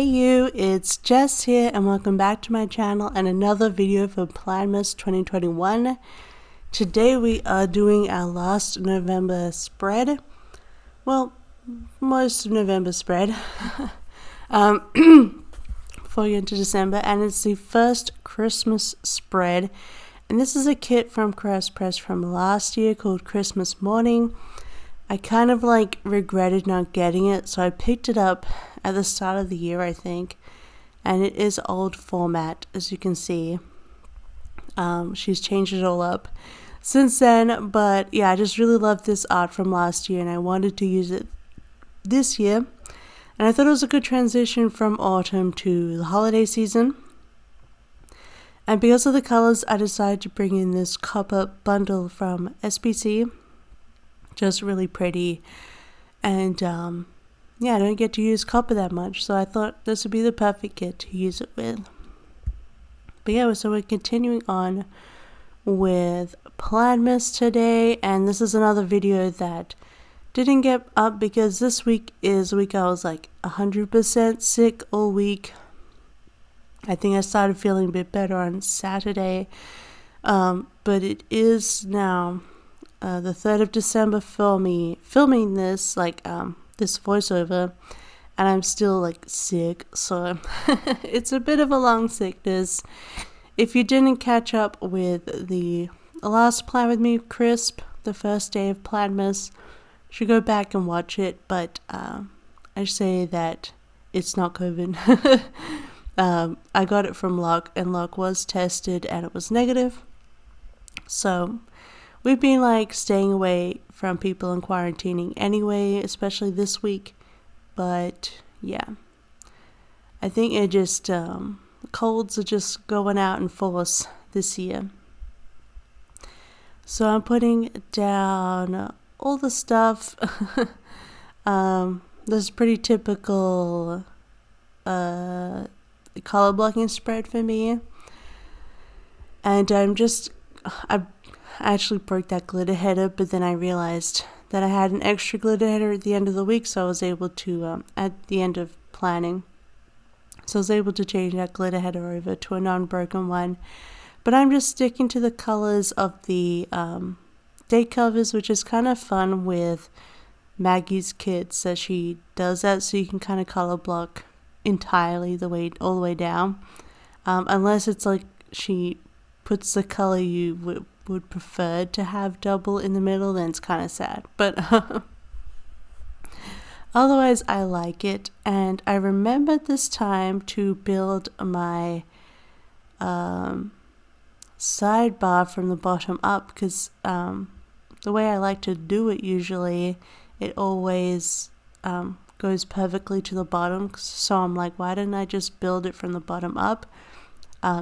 Hey you, it's Jess here and welcome back to my channel and another video for PLANMAS 2021. Today we are doing our last November spread. Well, most of November spread before you into December, and it's the first Christmas spread. And this is a kit from Press from last year called Christmas Morning. I kind of regretted not getting it, so I picked it up at the start of the year, I think, and it is old format, as you can see. She's changed it all up since then, but yeah, I just really loved this art from last year and I wanted to use it this year, and I thought it was a good transition from autumn to the holiday season. And because of the colors, I decided to bring in this copper bundle from SPC. Just really pretty, and yeah, I don't get to use copper that much, so I thought this would be the perfect kit to use it with. But yeah, so we're continuing on with PLANMAS today, and this is another video that didn't get up because this week is a week I was 100% sick all week. I think I started feeling a bit better on Saturday, but it is now the 3rd of December for me filming this, this voiceover, and I'm still sick, so it's a bit of a long sickness. If you didn't catch up with the last Plan With Me Crisp, the first day of PLANMAS, you should go back and watch it, but I say that it's not COVID. I got it from Locke, and Locke was tested and it was negative, so we've been staying away from people and quarantining anyway, especially this week. But yeah, I think it just colds are just going out in force this year. So I'm putting down all the stuff. This is pretty typical color blocking spread for me, and I actually broke that glitter header, but then I realized that I had an extra glitter header at the end of the week, so I was able to, at the end of planning, so I was able to change that glitter header over to a non-broken one. But I'm just sticking to the colors of the date covers, which is kind of fun with Maggie's kits, that she does that, so you can kind of color block entirely all the way down, unless it's she puts the color you would prefer to have double in the middle, then it's kind of sad, but otherwise I like it. And I remembered this time to build my sidebar from the bottom up, because the way I like to do it, usually it always goes perfectly to the bottom, so I'm like, why didn't I just build it from the bottom up?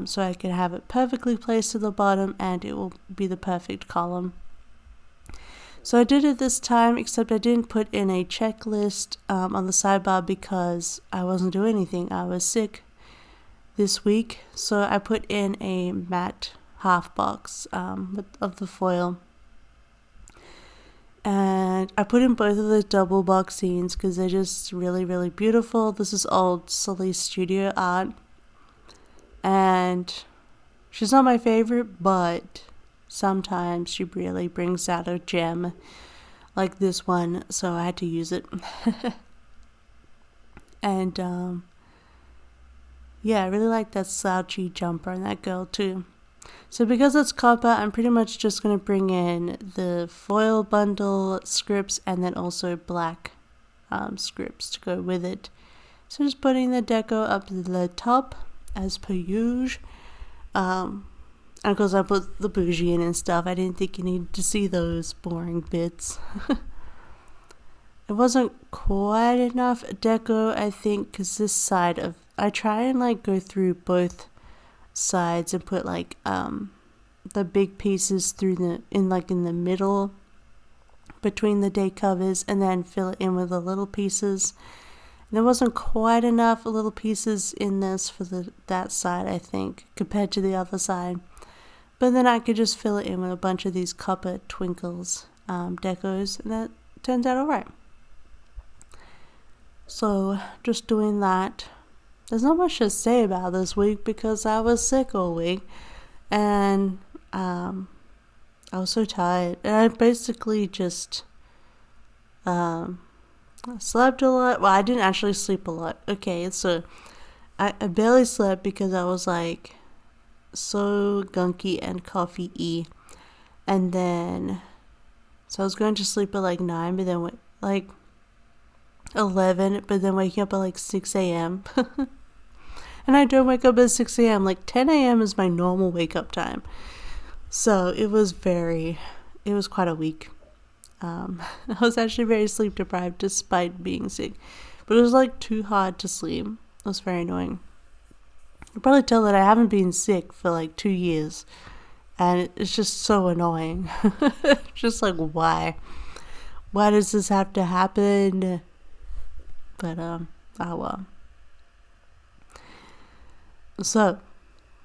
So I could have it perfectly placed to the bottom and it will be the perfect column. So I did it this time, except I didn't put in a checklist on the sidebar because I wasn't doing anything. I was sick this week, so I put in a matte half box of the foil. And I put in both of the double box scenes because they're just really, really beautiful. This is old Sully's studio art. And she's not my favorite, but sometimes she really brings out a gem like this one, so I had to use it. And yeah, I really like that slouchy jumper on that girl too. So because it's copper, I'm pretty much just going to bring in the foil bundle scripts and then also black scripts to go with it. So just putting the deco up to the top as per usual, and of course I put the bougie in and stuff. I didn't think you needed to see those boring bits. It wasn't quite enough deco, I think, because this side I try and go through both sides and put the big pieces in the middle between the day covers, and then fill it in with the little pieces. There wasn't quite enough little pieces in this for that side, I think, compared to the other side. But then I could just fill it in with a bunch of these copper twinkles decos, and that turns out alright. So just doing that. there's not much to say about this week because I was sick all week, and I was so tired, and I basically just slept a lot. Well, I didn't actually sleep a lot. Okay, so I barely slept because I was like so gunky and coffee-y, and then so I was going to sleep at like 9, but then like 11, but then waking up at like 6 a.m. And I don't wake up at 6 a.m. Like 10 a.m. is my normal wake up time. So it was quite a week. I was actually very sleep deprived despite being sick, but it was like too hard to sleep. It was very annoying. You probably tell that I haven't been sick for like 2 years, and it's just so annoying. Just like, why does this have to happen? But oh well. So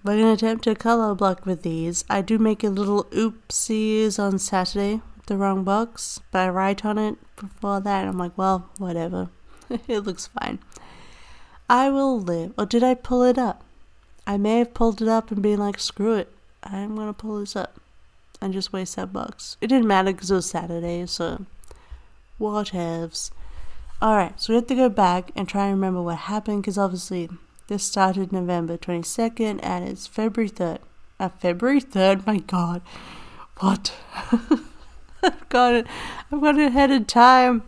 we're gonna attempt to color block with these. I do make a little oopsies on Saturday with the wrong box, but I write on it before that, and I'm like, well, whatever. It looks fine. I will live. Or did I pull it up? I may have pulled it up and been like, screw it, I'm gonna pull this up and just waste that box. It didn't matter because it was Saturday, so whatevs. Alright, so we have to go back and try and remember what happened, because obviously this started November 22nd and it's February 3rd. February 3rd? My god. What? I've got it ahead of time.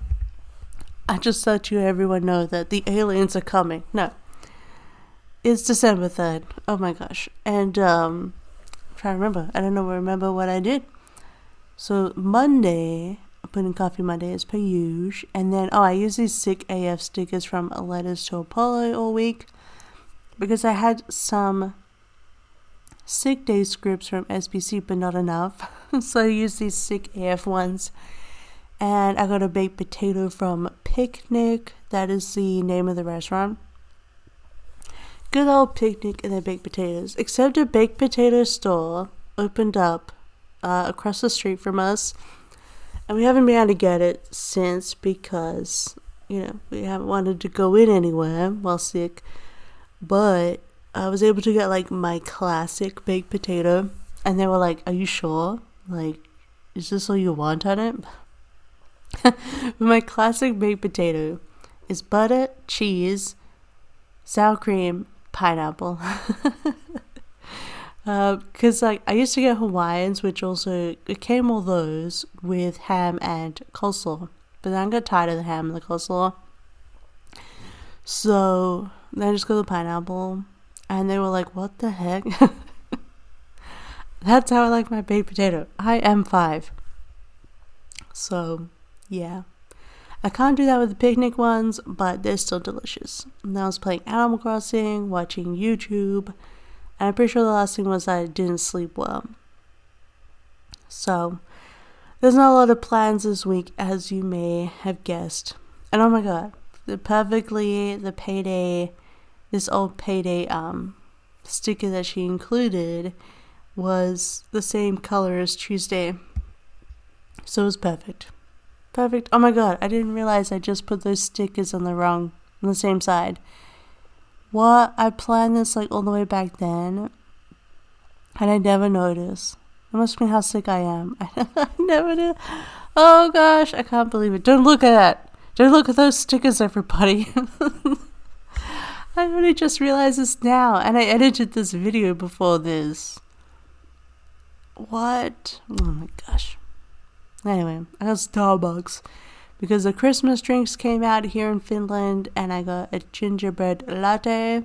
I just let everyone know that the aliens are coming. No. It's December 3rd. Oh my gosh. And I'm trying to remember. I don't remember what I did. So Monday, I put in Coffee Monday as per usual. And then, I use these sick AF stickers from Letters to Apollo all week, because I had some sick day scripts from SPC, but not enough. So I used these sick AF ones. And I got a baked potato from Picnic. That is the name of the restaurant. Good old Picnic and their baked potatoes. Except a baked potato store opened up across the street from us. And we haven't been able to get it since because, we haven't wanted to go in anywhere while sick. But I was able to get like my classic baked potato. And they were like, are you sure? Like, is this all you want on it? My classic baked potato is butter, cheese, sour cream, pineapple. Because I used to get Hawaiians, which also it came all those with ham and coleslaw, but then I got tired of the ham and the coleslaw, so then I just got the pineapple, and they were like, what the heck? That's how I like my baked potato. I am 5. So yeah, I can't do that with the Picnic ones, but they're still delicious. And I was playing Animal Crossing, watching YouTube, and I'm pretty sure the last thing was I didn't sleep well. So there's not a lot of plans this week, as you may have guessed. And oh my god, this old payday sticker that she included was the same color as Tuesday. So it was perfect. Perfect. Oh my god, I didn't realize I just put those stickers on the same side. What? I planned this like all the way back then, and I never noticed. It must mean how sick I am. I never did. Oh gosh, I can't believe it. Don't look at that. Don't look at those stickers, everybody. I only just realized this now, and I edited this video before this. What? Oh my gosh. Anyway, I got Starbucks because the Christmas drinks came out here in Finland, and I got a gingerbread latte.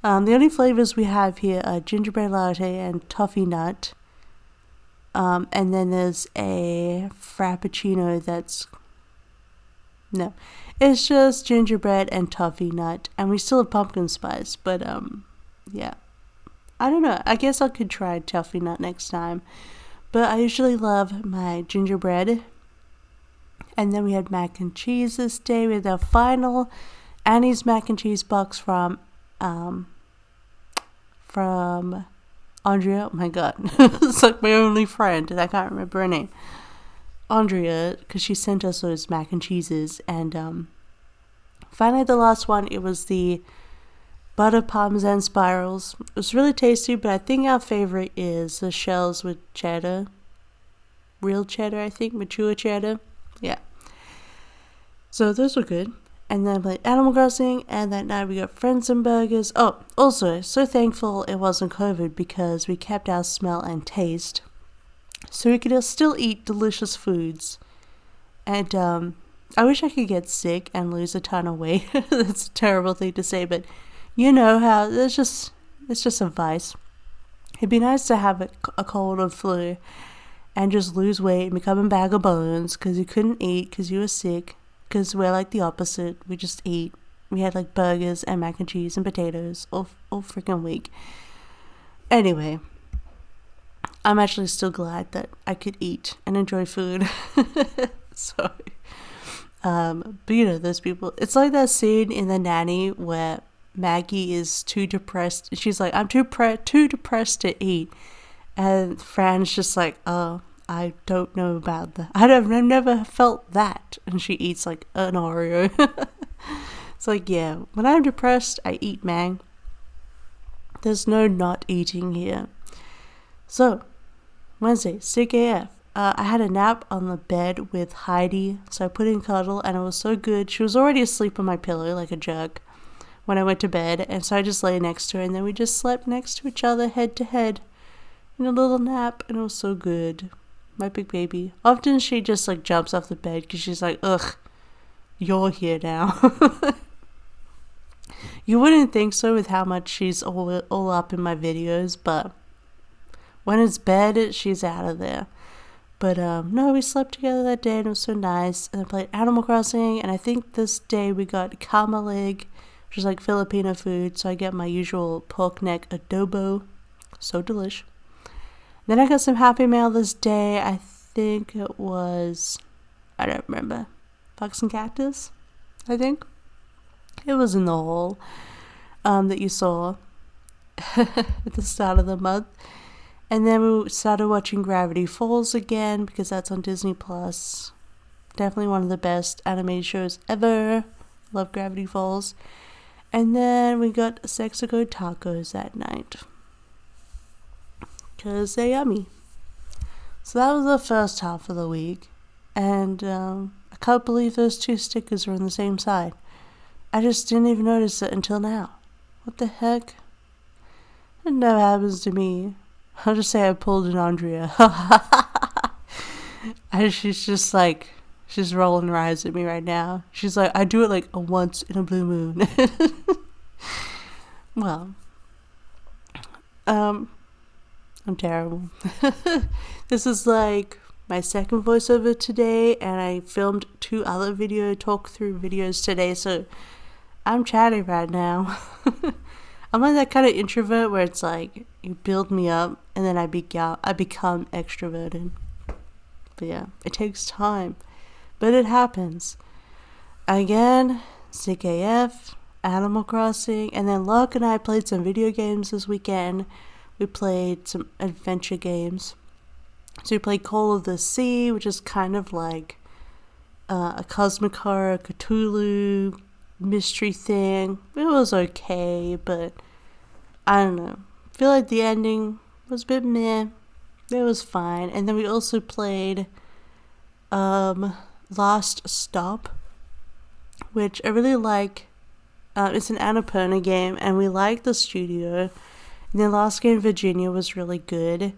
The only flavors we have here are gingerbread latte and toffee nut. And then there's a frappuccino it's just gingerbread and toffee nut, and we still have pumpkin spice, but yeah. I don't know, I guess I could try toffee nut next time. But I usually love my gingerbread. And then we had mac and cheese this day. We had our final Annie's mac and cheese box from Andrea. Oh my god. It's like my only friend, and I can't remember her name. Andrea, because she sent us those mac and cheeses. And finally the last one, it was the butter parmesan spirals. It was really tasty, but I think our favorite is the shells with cheddar. Real cheddar, I think. Mature cheddar. Yeah. So those were good. And then I played Animal Crossing, and that night we got Friends and Burgers. Oh, also, so thankful it wasn't COVID because we kept our smell and taste. So we could still eat delicious foods. And I wish I could get sick and lose a ton of weight. That's a terrible thing to say, but you know how it's just advice. It'd be nice to have a cold or flu and just lose weight and become a bag of bones because you couldn't eat because you were sick. Because we're like the opposite. We just eat. We had like burgers and mac and cheese and potatoes all freaking week. Anyway, I'm actually still glad that I could eat and enjoy food. So, but you know, those people, it's like that scene in The Nanny where Maggie is too depressed. She's like, I'm too depressed to eat. And Fran's just like, oh, I don't know about that. I've never felt that. And she eats like an Oreo. It's like, yeah, when I'm depressed, I eat, man. There's no not eating here. So, Wednesday, sick AF. I had a nap on the bed with Heidi, so I put in cuddle, and it was so good. She was already asleep on my pillow like a jerk when I went to bed, and so I just lay next to her, and then we just slept next to each other, head to head, in a little nap, and it was so good. My big baby. Often she just like jumps off the bed because she's like, ugh, you're here now. You wouldn't think so with how much she's all up in my videos, but when it's bed, she's out of there. But no, we slept together that day and it was so nice. And I played Animal Crossing, and I think this day we got kama leg, which is like Filipino food. So I get my usual pork neck adobo. So delish. Then I got some Happy Mail this day. I think it was, I don't remember, Fox and Cactus, I think. It was in the hole that you saw at the start of the month. And then we started watching Gravity Falls again because that's on Disney Plus. Definitely one of the best animated shows ever. Love Gravity Falls. And then we got Sexico tacos that night because they're yummy. So that was the first half of the week. And I can't believe those two stickers are on the same side. I just didn't even notice it until now. What the heck? It never happens to me. I'll just say I pulled an Andrea. And she's just like, she's rolling her eyes at me right now. She's like, I do it like a once in a blue moon. Well, I'm terrible. This is like my second voiceover today, and I filmed 2 other talk through videos today, so I'm chatting right now. I'm like that kind of introvert where it's like you build me up and then I become extroverted. But yeah, it takes time, but it happens. Again, sick AF, Animal Crossing, and then Locke and I played some video games this weekend. We played some adventure games. So we played Call of the Sea, which is kind of like a Cosmic Horror Cthulhu mystery thing. It was okay, but I don't know. I feel like the ending was a bit meh. It was fine. And then we also played Last Stop, which I really like. It's an Annapurna game, and we like the studio. And the last game, Virginia, was really good.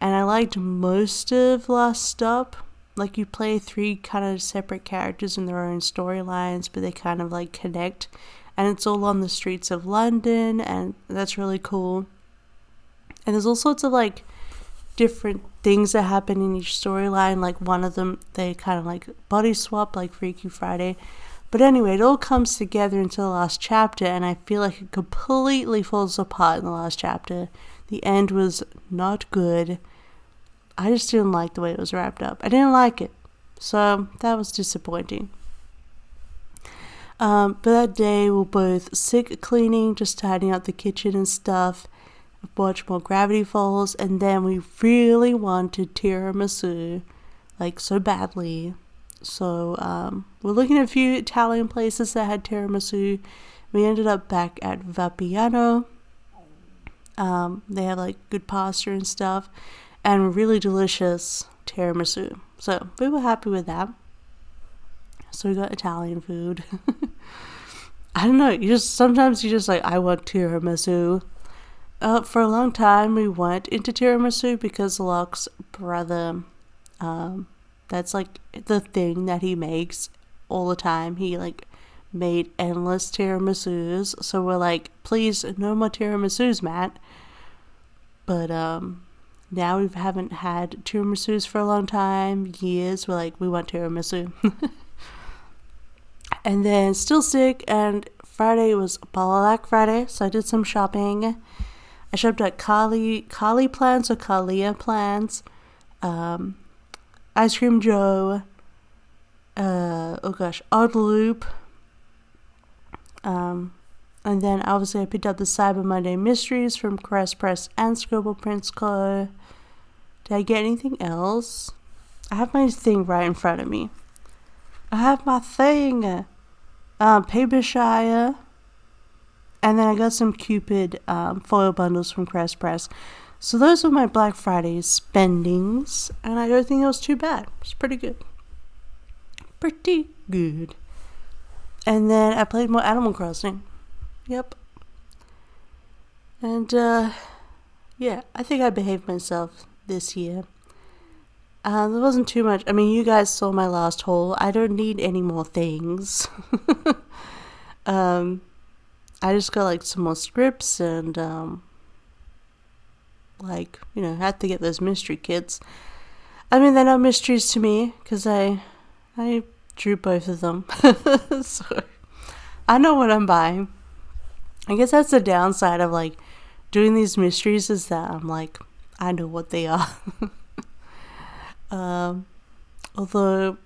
And I liked most of Last Stop. Like, you play 3 kind of separate characters in their own storylines, but they kind of like connect. And it's all on the streets of London, and that's really cool. And there's all sorts of like different things that happen in each storyline. Like one of them, they kind of like body swap, like Freaky Friday. But anyway, it all comes together into the last chapter, and I feel like it completely falls apart in the last chapter. The end was not good. I just didn't like the way it was wrapped up. I didn't like it. So that was disappointing. But that day we were both sick cleaning, just tidying up the kitchen and stuff. Watched more Gravity Falls, and then we really wanted tiramisu, like so badly. So we're looking at a few Italian places that had tiramisu. We ended up back at Vapiano. They have like good pasta and stuff, and really delicious tiramisu. So we were happy with that. So we got Italian food. I don't know, sometimes you just like, I want tiramisu. For a long time we went into tiramisu because Locke's brother, that's like the thing that he makes all the time. He like made endless tiramisus. So we're like, please, no more tiramisus, Matt. But now we haven't had tiramisus for a long time, years. We're like, we want tiramisu. And then still sick, and Friday was Black Friday, so I did some shopping. I shopped at Kali Plans or Kalia Plans, Ice Cream Joe, Odd Loop, and then obviously I picked up the Cyber Monday Mysteries from Press and Scribble Prints Co. Did I get anything else? I have my thing right in front of me. I have my thing. Papershire. And then I got some Cupid foil bundles from Press. So those were my Black Friday spendings. And I don't think it was too bad. It's pretty good. Pretty good. And then I played more Animal Crossing. Yep. And yeah, I think I behaved myself this year. There wasn't too much. I mean, you guys saw my last haul. I don't need any more things. I just got like some more scripts and like, you know, had to get those mystery kits. I mean, they're not mysteries to me because I drew both of them. So I know what I'm buying. I guess that's the downside of like doing these mysteries, is that I'm like, I know what they are. Although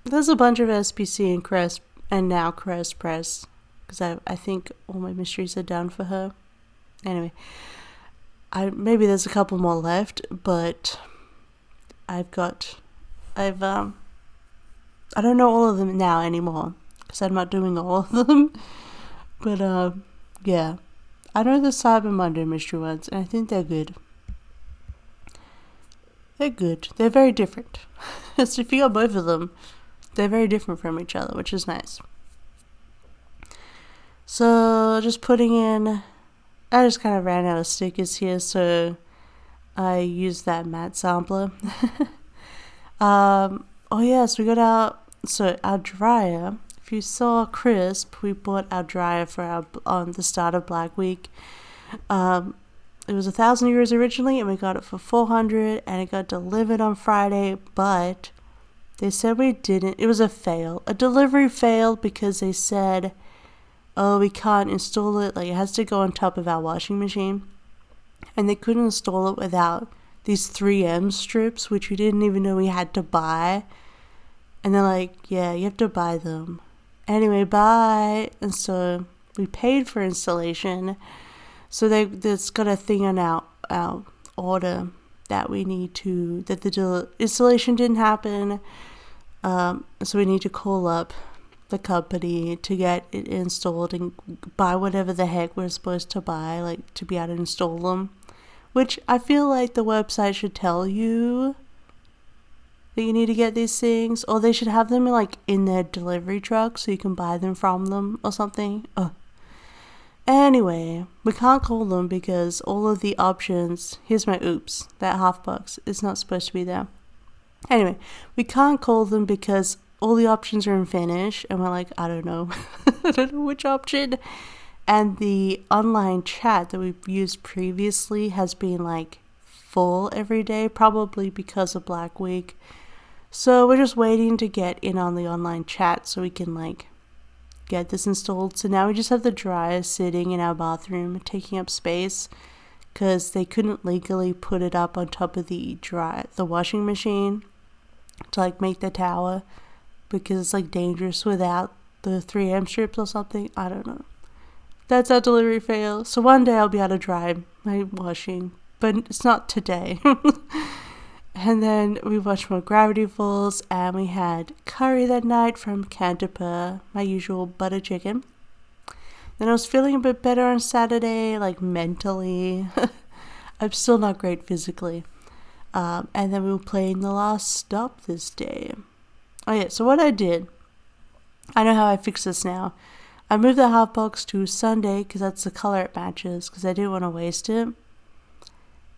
there's a bunch of SPC and Crest and now Crest Press, because I think all my mysteries are done for her. Anyway, maybe there's a couple more left, but I don't know all of them now anymore because I'm not doing all of them. But yeah, I know the Cyber Monday mystery ones, and I think they're good. They're good. They're very different. So if you got both of them, they're very different from each other, which is nice. So just putting in, I just kind of ran out of stickers here, so I used that matte sampler. Oh yes, we got our dryer. If you saw Crisp, we bought our dryer for on the start of Black Week. It was €1,000 originally, and we got it for 400, and it got delivered on Friday, but they said we didn't. It was a fail. A delivery failed because they said, oh, we can't install it. Like, it has to go on top of our washing machine. And they couldn't install it without these 3M strips, which we didn't even know we had to buy. And they're like, yeah, you have to buy them. Anyway, bye. And so we paid for installation. So there's got a thing on our order that we need to, that the installation didn't happen. So we need to call up the company to get it installed and buy whatever the heck we're supposed to buy, like to be able to install them. Which I feel like the website should tell you that you need to get these things, or they should have them like in their delivery truck so you can buy them from them or something. Anyway, we can't call them because all of the options, here's my oops, that $50 is not supposed to be there. Anyway, we can't call them because all the options are in Finnish, and we're like, I don't know. I don't know which option. And the online chat that we've used previously has been like full every day, probably because of Black Week. So we're just waiting to get in on the online chat so we can like get this installed. So now we just have the dryer sitting in our bathroom, taking up space, because they couldn't legally put it up on top of the washing machine to like make the tower, because it's like dangerous without the 3M strips or something. I don't know. That's our delivery fail. So one day I'll be able to dry my washing, but it's not today. And then we watched more Gravity Falls, and we had curry that night from Canterbury, my usual butter chicken. Then I was feeling a bit better on Saturday, like mentally. I'm still not great physically. And then we were playing The Last Stop this day. Oh yeah, so what I did, I know how I fix this now. I moved the half box to Sunday because that's the color it matches, because I didn't want to waste it.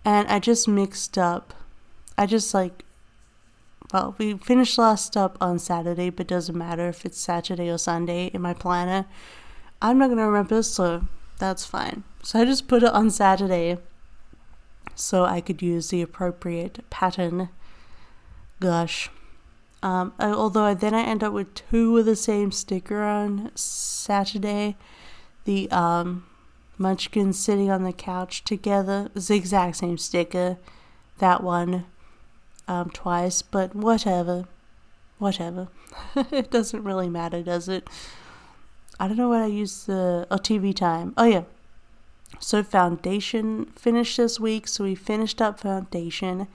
And I just mixed up. We finished Last Stop on Saturday, but it doesn't matter if it's Saturday or Sunday in my planner. I'm not going to remember, so that's fine. So I just put it on Saturday so I could use the appropriate pattern. Gosh. Although then I end up with two of the same sticker on Saturday. The Munchkins sitting on the couch together. It's the exact same sticker. That one twice, but whatever. It doesn't really matter, does it? I don't know what I used TV time. Oh yeah. So Foundation finished this week, so we finished up Foundation.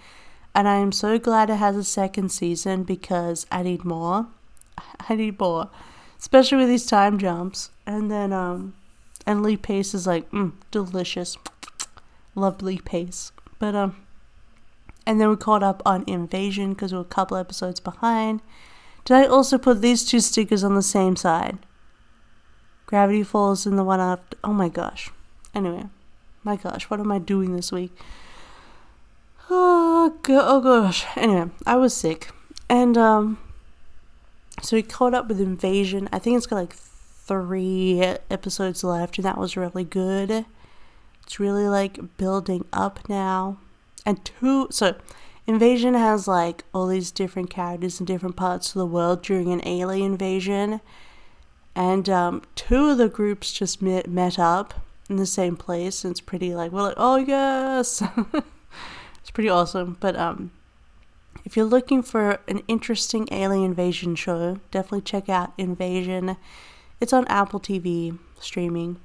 And I am so glad it has a second season because I need more. Especially with these time jumps. And then, and Lee Pace is like, delicious. Love Lee Pace. But, and then we caught up on Invasion because we were a couple episodes behind. Did I also put these two stickers on the same side? Gravity Falls and the one after. Oh my gosh. Anyway. My gosh, what am I doing this week? Oh gosh. Anyway, I was sick. And so we caught up with Invasion. I think it's got like 3 episodes left, and that was really good. It's really like building up now. And so Invasion has like all these different characters in different parts of the world during an alien invasion. And 2 of the groups just met up in the same place, and it's pretty like, we're like, oh yes. It's pretty awesome. But if you're looking for an interesting alien invasion show, definitely check out Invasion. It's on Apple TV streaming.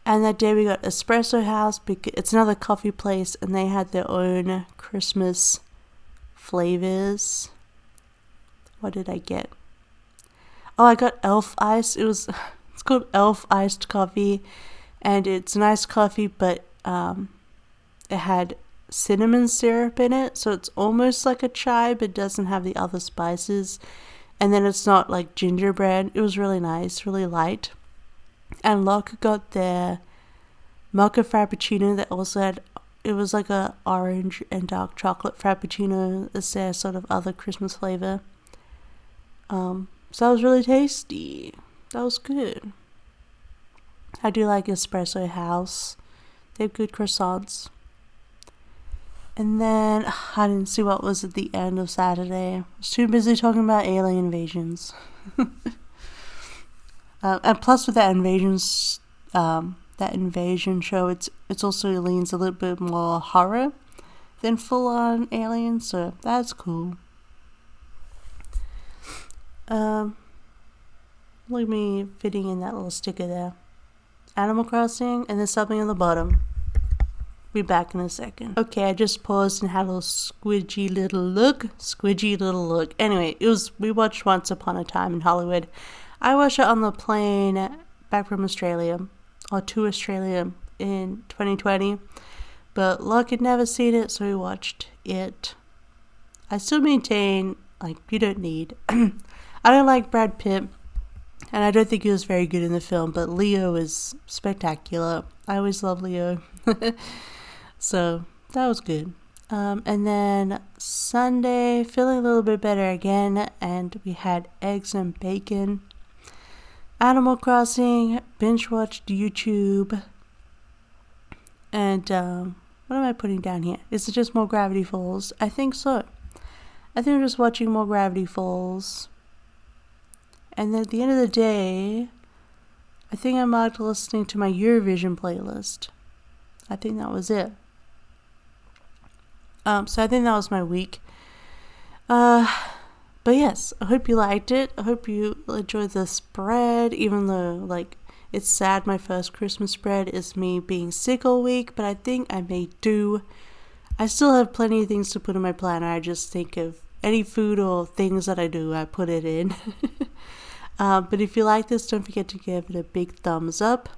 And that day we got Espresso House, because it's another coffee place, and they had their own Christmas flavors. What did I get? Oh, I got Elf Ice. It's called Elf Iced Coffee, and it's nice coffee, but it had cinnamon syrup in it, so it's almost like a chai, but doesn't have the other spices. And then it's not like gingerbread. It was really nice, really light. And Locke got their mocha frappuccino that also had, it was like a orange and dark chocolate frappuccino as their sort of other Christmas flavor. So that was really tasty. That was good. I do like Espresso House. They have good croissants. And then, I didn't see what was at the end of Saturday. I was too busy talking about alien invasions. And plus with that invasion show, it's also leans a little bit more horror than full-on aliens, so that's cool. Look at me fitting in that little sticker there. Animal Crossing, and there's something on the bottom. Be back in a second. Okay, I just paused and had a little squidgy little look. Anyway, we watched Once Upon a Time in Hollywood. I watched it on the plane back from Australia, or to Australia in 2020. But Locke had never seen it, so we watched it. I still maintain, like, you don't need. I don't like Brad Pitt, and I don't think he was very good in the film, but Leo is spectacular. I always love Leo. So that was good. And then Sunday, feeling a little bit better again, and we had eggs and bacon. Animal Crossing, binge watched YouTube. And what am I putting down here? Is it just more Gravity Falls? I think so. I think I'm just watching more Gravity Falls. And then at the end of the day, I think I marked listening to my Eurovision playlist. I think that was it. So I think that was my week. But yes, I hope you liked it. I hope you enjoyed the spread, even though, like, it's sad my first Christmas spread is me being sick all week, but I think I may do. I still have plenty of things to put in my planner. I just think of any food or things that I do, I put it in. But if you like this, don't forget to give it a big thumbs up.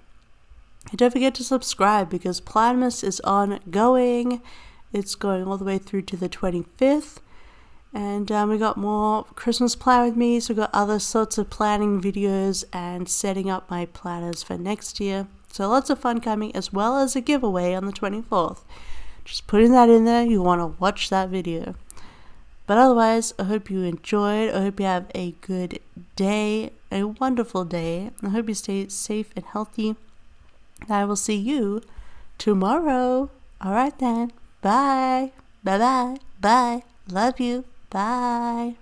And don't forget to subscribe because PLANMAS is ongoing. It's going all the way through to the 25th. And we got more Christmas plan with me, so we got other sorts of planning videos and setting up my planners for next year. So lots of fun coming, as well as a giveaway on the 24th. Just putting that in there, you want to watch that video. But otherwise, I hope you enjoyed. I hope you have a good day, a wonderful day. I hope you stay safe and healthy. I will see you tomorrow. Alright then. Bye. Bye bye. Bye. Love you. Bye.